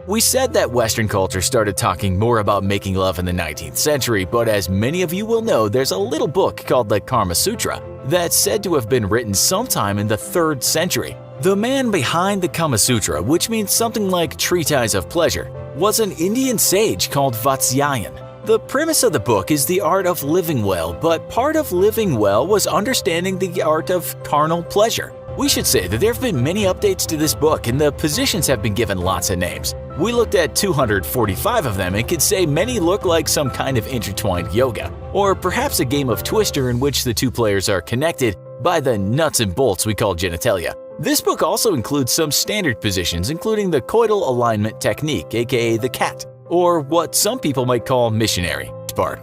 We said that Western culture started talking more about making love in the 19th century, but as many of you will know, there's a little book called the Kama Sutra that's said to have been written sometime in the 3rd century. The man behind the Kama Sutra, which means something like treatise of pleasure, was an Indian sage called Vatsyayan. The premise of the book is the art of living well, but part of living well was understanding the art of carnal pleasure. We should say that there have been many updates to this book and the positions have been given lots of names. We looked at 245 of them and could say many look like some kind of intertwined yoga, or perhaps a game of Twister in which the two players are connected by the nuts and bolts we call genitalia. This book also includes some standard positions, including the coital alignment technique, aka the cat, or what some people might call missionary.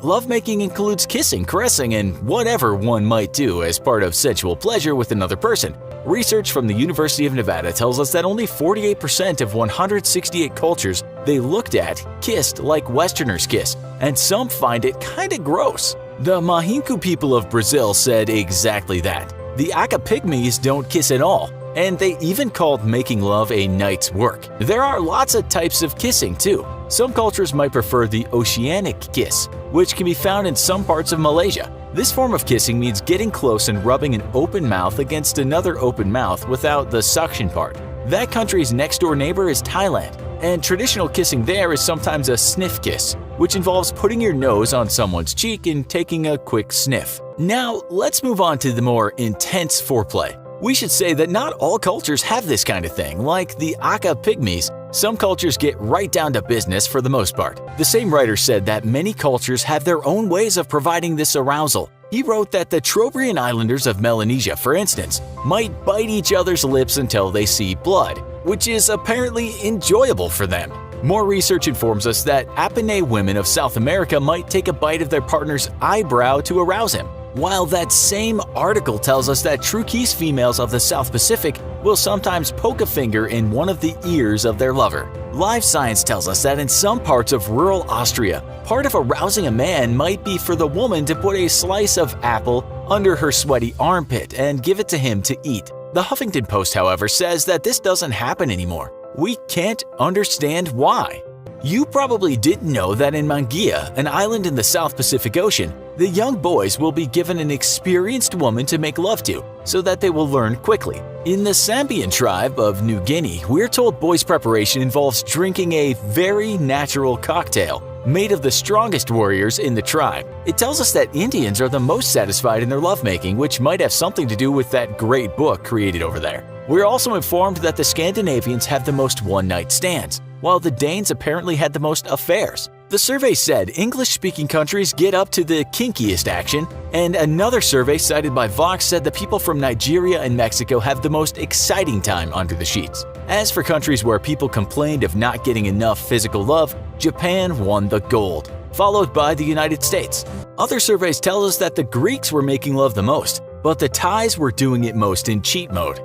Lovemaking includes kissing, caressing, and whatever one might do as part of sensual pleasure with another person. Research from the University of Nevada tells us that only 48% of 168 cultures they looked at kissed like Westerners kiss, and some find it kinda gross. The Mahinku people of Brazil said exactly that. The Aka Pygmies don't kiss at all, and they even called making love a night's work. There are lots of types of kissing too. Some cultures might prefer the oceanic kiss, which can be found in some parts of Malaysia. This form of kissing means getting close and rubbing an open mouth against another open mouth without the suction part. That country's next-door neighbor is Thailand, and traditional kissing there is sometimes a sniff kiss, which involves putting your nose on someone's cheek and taking a quick sniff. Now, let's move on to the more intense foreplay. We should say that not all cultures have this kind of thing. Like the Aka Pygmies, some cultures get right down to business for the most part. The same writer said that many cultures have their own ways of providing this arousal. He wrote that the Trobriand islanders of Melanesia, for instance, might bite each other's lips until they see blood, which is apparently enjoyable for them. More research informs us that Apene women of South America might take a bite of their partner's eyebrow to arouse him, while that same article tells us that Truquis females of the South Pacific will sometimes poke a finger in one of the ears of their lover. Live Science tells us that in some parts of rural Austria, part of arousing a man might be for the woman to put a slice of apple under her sweaty armpit and give it to him to eat. The Huffington Post, however, says that this doesn't happen anymore. We can't understand why. You probably didn't know that in Mangia, an island in the South Pacific Ocean, the young boys will be given an experienced woman to make love to, so that they will learn quickly. In the Sambian tribe of New Guinea, we're told boys' preparation involves drinking a very natural cocktail made of the strongest warriors in the tribe. It tells us that Indians are the most satisfied in their lovemaking, which might have something to do with that great book created over there. We're also informed that the Scandinavians have the most one-night stands, while the Danes apparently had the most affairs. The survey said English-speaking countries get up to the kinkiest action, and another survey cited by Vox said the people from Nigeria and Mexico have the most exciting time under the sheets. As for countries where people complained of not getting enough physical love, Japan won the gold, followed by the United States. Other surveys tell us that the Greeks were making love the most, but the Thais were doing it most in cheat mode.